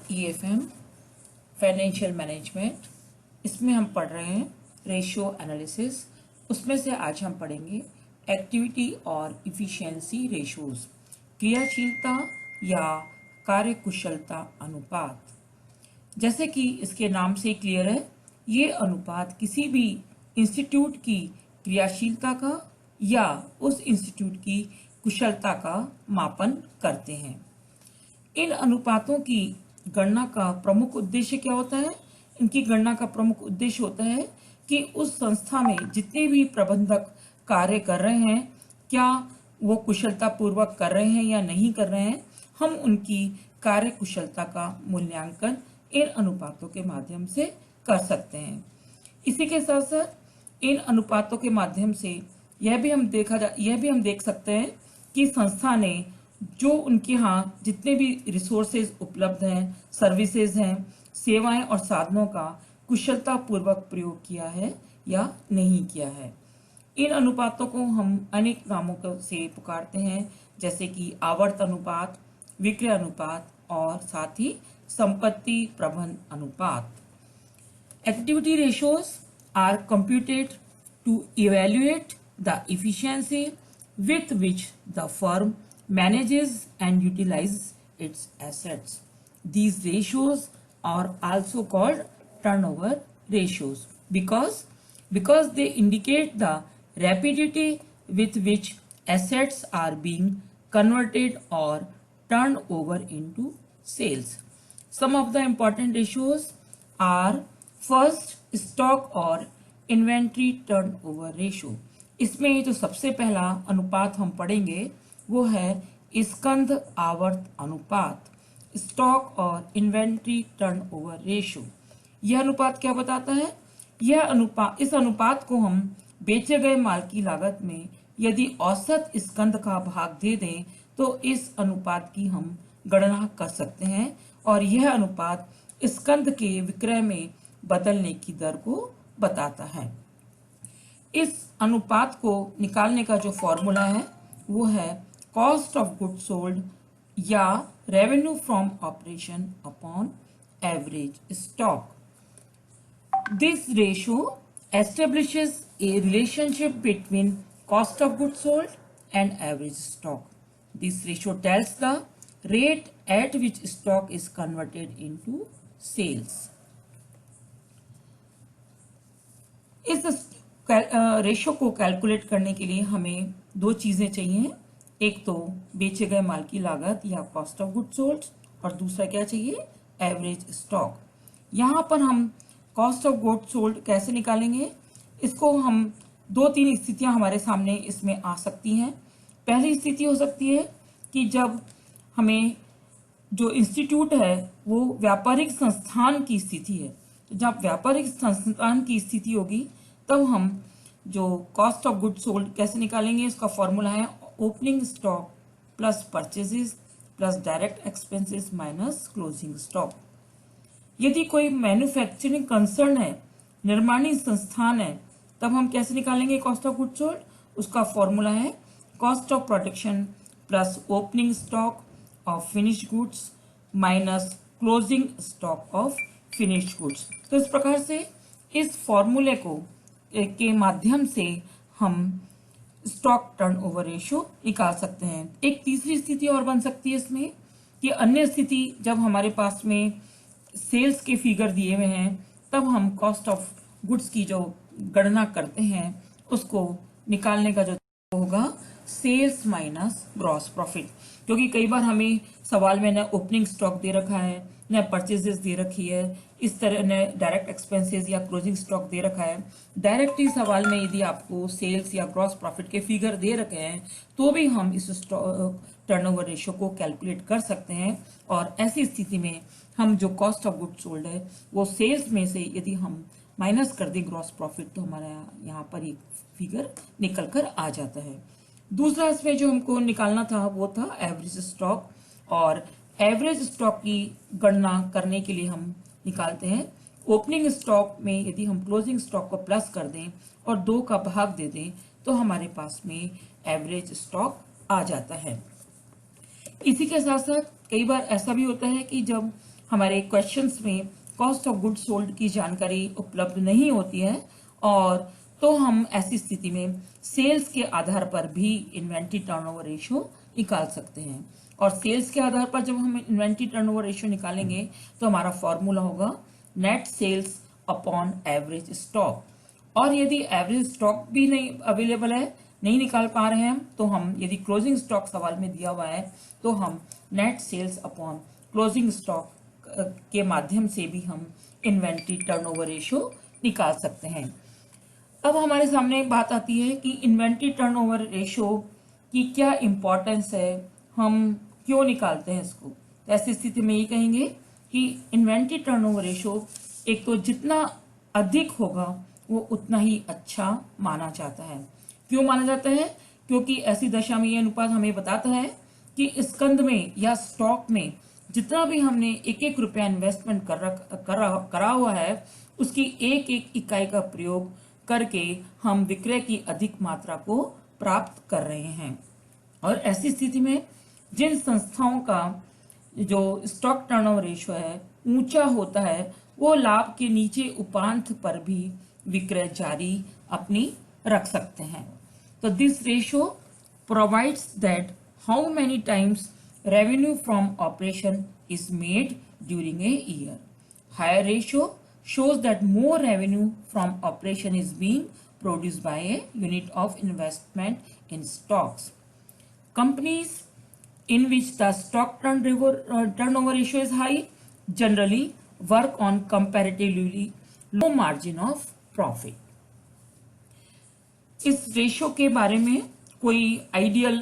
EFM financial management, इसमें हम पढ़ रहे हैं रेशियो एनालिसिस। उसमें से आज हम पढ़ेंगे एक्टिविटी और इफिशिएंसी रेशियोज, क्रियाशीलता या कार्यकुशलता अनुपात। जैसे कि इसके नाम से क्लियर है, ये अनुपात किसी भी इंस्टीट्यूट की क्रियाशीलता का या उस इंस्टीट्यूट की कुशलता का मापन करते हैं। इन अनुपातों की गणना का प्रमुख उद्देश्य क्या होता है? इनकी गणना का प्रमुख उद्देश्य होता है कि उस संस्था में जितने भी प्रबंधक कार्य कर रहे हैं, क्या वो कुशलता पूर्वक कर रहे हैं या नहीं कर रहे हैं। हम उनकी कार्य कुशलता का मूल्यांकन इन अनुपातों के माध्यम से कर सकते हैं। इसी के साथ साथ इन अनुपातों के माध्यम से यह भी हम देख सकते हैं कि संस्था ने जो उनके यहाँ जितने भी रिसोर्सेज उपलब्ध हैं, सर्विसेज हैं, सेवाएं और साधनों का कुशलता पूर्वक प्रयोग किया है या नहीं किया है। इन अनुपातों को हम अनेक नामों से पुकारते हैं, जैसे कि आवर्त अनुपात, विक्रय अनुपात और साथ ही संपत्ति प्रबंध अनुपात। Activity ratios are computed to evaluate the efficiency with which the firm manages and utilizes its assets. These ratios are also called turnover ratios because they indicate the rapidity with which assets are being converted or turned over into sales. Some of the important ratios are first, stock और inventory turnover ratio. इसमें जो सबसे पहला अनुपात हम पढ़ेंगे वो है स्कंध आवर्त अनुपात, स्टॉक और इन्वेंट्री टर्नओवर रेशियो। यह अनुपात क्या बताता है? इस अनुपात को हम बेचे गए माल की लागत में यदि औसत स्कंध का भाग दे दें तो इस अनुपात की हम गणना कर सकते हैं, और यह अनुपात स्कंध के विक्रय में बदलने की दर को बताता है। इस अनुपात को निकालने का जो फॉर्मूला है वो है कॉस्ट ऑफ गुड्स सोल्ड या revenue from operation upon average stock. This ratio establishes a relationship between cost of goods sold and average stock. This ratio tells the rate at which stock is converted into sales. इस ratio को calculate करने के लिए हमें दो चीजें चाहिए। एक तो बेचे गए माल की लागत या कॉस्ट ऑफ गुड्स सोल्ड, और दूसरा क्या चाहिए? Average stock. यहाँ पर हम कॉस्ट ऑफ गुड्स सोल्ड कैसे निकालेंगे? इसको हम दो तीन स्थितियां हमारे सामने इसमें आ सकती हैं। पहली स्थिति हो सकती है कि जब हमें जो इंस्टीट्यूट है वो व्यापारिक संस्थान की स्थिति है। जब व्यापारिक संस्थान की स्थिति होगी तब हम जो कॉस्ट ऑफ गुड्स सोल्ड कैसे निकालेंगे? इसका फॉर्मूला है opening stock plus purchases plus direct expenses minus closing stock. यदि कोई मैन्युफैक्चरिंग कंसर्न है, निर्माणी संस्थान है, तब हम कैसे निकालेंगे कॉस्ट ऑफ गुड्स सोल्ड? उसका फॉर्मूला है cost of production plus opening stock of finished goods minus closing stock of finished goods. तो इस प्रकार से इस फॉर्मूले के माध्यम से हम स्टॉक टर्नओवर रेशियो निकाल सकते हैं। एक तीसरी स्थिति और बन सकती है इसमें कि अन्य स्थिति जब हमारे पास में सेल्स के फिगर दिए हुए हैं तब हम कॉस्ट ऑफ गुड्स की जो गणना करते हैं उसको निकालने का जो होगा सेल्स माइनस ग्रॉस प्रॉफिट। क्योंकि कई बार हमें सवाल में न ओपनिंग स्टॉक दे रखा है, न परचेजेस दे रखी है, इस तरह ने डायरेक्ट एक्सपेंसेस या क्लोजिंग स्टॉक दे रखा है। डायरेक्टली सवाल में यदि आपको सेल्स या ग्रॉस प्रॉफिट के फिगर दे रखे हैं तो भी हम इस टर्नओवर रेशियो को कैलकुलेट कर सकते हैं, और ऐसी स्थिति में हम जो कॉस्ट ऑफ गुड्स सोल्ड है वो सेल्स में से यदि हम माइनस कर दें ग्रॉस प्रॉफिट तो हमारा यहाँ पर एक फिगर निकल कर आ जाता है। दूसरा इसमें जो हमको निकालना था वो था एवरेज स्टॉक, और एवरेज स्टॉक की गणना करने के लिए हम निकालते हैं ओपनिंग स्टॉक में यदि हम क्लोजिंग स्टॉक को प्लस कर दें और 2 का भाग दे दें तो हमारे पास में एवरेज स्टॉक आ जाता है। इसी के साथ साथ कई बार ऐसा भी होता है कि जब हमारे क्वेश्चंस में कॉस्ट ऑफ गुड्स सोल्ड की जानकारी उपलब्ध नहीं होती है, और तो हम ऐसी स्थिति में सेल्स के आधार पर भी इन्वेंट्री टर्नओवर रेशियो निकाल सकते हैं। और सेल्स के आधार पर जब हम इन्वेंट्री टर्नओवर रेशियो निकालेंगे तो हमारा फॉर्मूला होगा net sales upon average stock. और यदि एवरेज स्टॉक भी नहीं अवेलेबल है, नहीं निकाल पा रहे हैं, तो हम यदि क्लोजिंग स्टॉक सवाल में दिया हुआ है तो हम net sales upon closing stock के माध्यम से भी हम इन्वेंट्री टर्नओवर रेशियो निकाल सकते हैं। अब हमारे सामने बात आती है कि इन्वेंट्री टर्नओवर रेशियो की क्या इंपॉर्टेंस है, हम क्यों निकालते हैं इसको। तो ऐसी स्थिति में ये कहेंगे कि इन्वेंट्री टर्नओवर रेशियो एक तो जितना अधिक होगा वो उतना ही अच्छा माना जाता है। क्यों माना जाता है? क्योंकि ऐसी दशा में ये अनुपात हमें बताता है कि स्कंद में या स्टॉक में जितना भी हमने एक एक रुपया इन्वेस्टमेंट करा हुआ है, उसकी एक एक इकाई का प्रयोग करके हम विक्रय की अधिक मात्रा को प्राप्त कर रहे हैं। और ऐसी स्थिति में जिन संस्थाओं का जो स्टॉक टर्नओवर रेशियो है ऊंचा होता है, वो लाभ के नीचे उपांत पर भी विक्रय जारी अपनी रख सकते हैं। तो this ratio provides that how many times revenue from operation is made during a year. Higher ratio shows that more revenue from operation is being produced by a unit of investment in stocks. Companies in which the stock turnover ratio is high generally work on comparatively low margin of profit. इस ratio के बारे में कोई ideal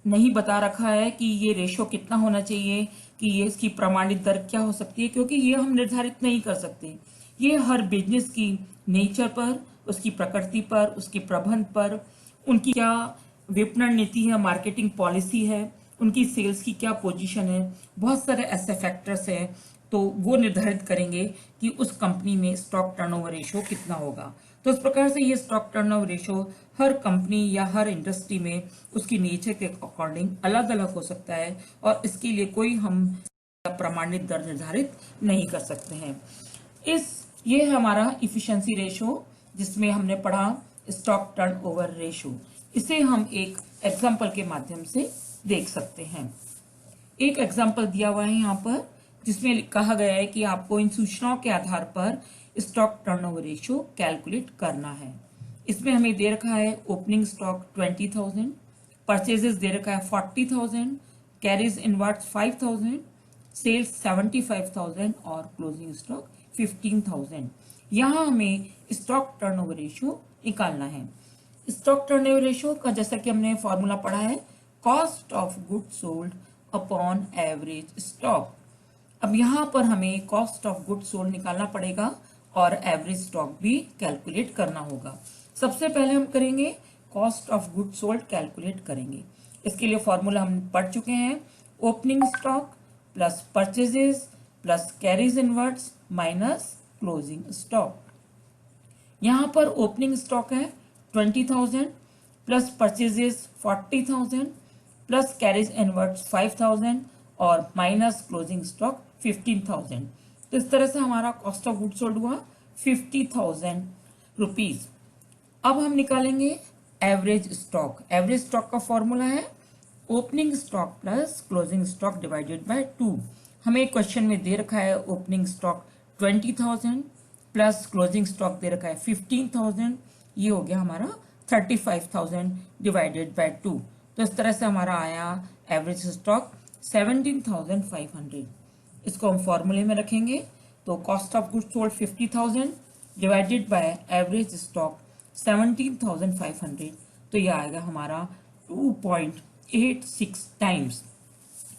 नहीं बता रखा है कि ये रेशो कितना होना चाहिए, कि ये इसकी प्रमाणित दर क्या हो सकती है, क्योंकि ये हम निर्धारित नहीं कर सकते। ये हर बिजनेस की नेचर पर, उसकी प्रकृति पर, उसके प्रबंध पर, उनकी क्या विपणन नीति है, मार्केटिंग पॉलिसी है, उनकी सेल्स की क्या पोजीशन है, बहुत सारे ऐसे फैक्टर्स हैं, तो वो निर्धारित करेंगे कि उस कंपनी में स्टॉक टर्नओवर रेशियो कितना होगा। तो इस प्रकार से ये स्टॉक टर्नओवर रेशियो हर कंपनी या हर इंडस्ट्री में उसकी नेचर के अकॉर्डिंग अलग अलग हो सकता है, और इसके लिए कोई हम प्रमाणित दर निर्धारित नहीं कर सकते हैं। ये हमारा इफिशिएंसी रेशियो जिसमें हमने पढ़ा स्टॉक टर्नओवर रेशियो। इसे हम एक एग्जांपल के माध्यम से देख सकते हैं। एक एग्जांपल दिया हुआ है यहाँ पर, जिसमें कहा गया है कि आपको इन सूचनाओं के आधार पर स्टॉक टर्नओवर रेशियो कैलकुलेट करना है। इसमें हमें दे रखा है ओपनिंग स्टॉक 20,000, परचेजेस दे रखा है 40,000, कैरीज इनवर्ट्स 5,000, सेल्स 75,000 और क्लोजिंग स्टॉक 15,000। यहाँ हमें स्टॉक टर्नओवर रेशियो निकालना है। स्टॉक टर्नओवर रेशियो का जैसा कि हमने फॉर्मूला पढ़ा है cost of goods sold upon average stock. अब यहाँ पर हमें कॉस्ट ऑफ गुड्स सोल्ड निकालना पड़ेगा और एवरेज स्टॉक भी कैलकुलेट करना होगा। सबसे पहले हम करेंगे cost of goods sold calculate करेंगे। इसके लिए फॉर्मूला हम पढ़ चुके हैं, opening stock plus purchases plus carries inverts minus closing stock. यहाँ पर ओपनिंग स्टॉक है 20,000 plus purchases 40,000 plus carries inverts 5,000 और माइनस क्लोजिंग स्टॉक 15,000। तो इस तरह से हमारा कॉस्ट ऑफ गुड्स सोल्ड हुआ 50,000 रुपीज। अब हम निकालेंगे एवरेज स्टॉक। एवरेज स्टॉक का फॉर्मूला है opening stock plus closing stock divided by 2। हमें क्वेश्चन में दे रखा है opening stock 20,000 plus closing stock दे रखा है 15,000, ये हो गया हमारा 35,000 डिवाइडेड बाय 2। तो इस तरह से हमारा आया एवरेज स्टॉक 17,500। इसको हम फॉर्मूले में रखेंगे तो cost of goods sold 50,000 divided by average stock 17,500, तो ये आएगा हमारा 2.86 टाइम्स।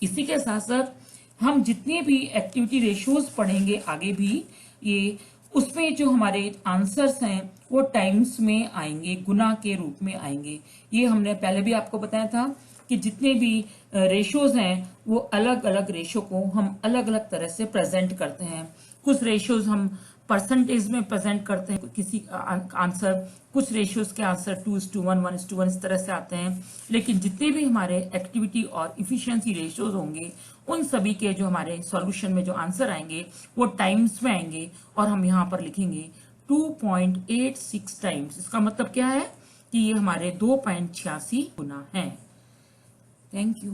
इसी के साथ साथ हम जितने भी एक्टिविटी रेशियोज पढ़ेंगे आगे भी, ये उसमें जो हमारे आंसर्स हैं वो टाइम्स में आएंगे, गुना के रूप में आएंगे। ये हमने पहले भी आपको बताया था कि जितने भी रेशियोज हैं वो अलग अलग रेशियो को हम अलग अलग तरह से प्रेजेंट करते हैं। कुछ रेशियोज हम परसेंटेज में प्रेजेंट करते हैं किसी आंसर, कुछ रेशियोज के आंसर 2:1, 1:1 इस तरह से आते हैं। लेकिन जितने भी हमारे एक्टिविटी और इफिशिएंसी रेशियोज होंगे उन सभी के जो हमारे सॉल्यूशन में जो आंसर आएंगे वो टाइम्स में आएंगे और हम यहाँ पर लिखेंगे 2.86 टाइम्स। इसका मतलब क्या है कि ये हमारे 2.86 गुना है। Thank you.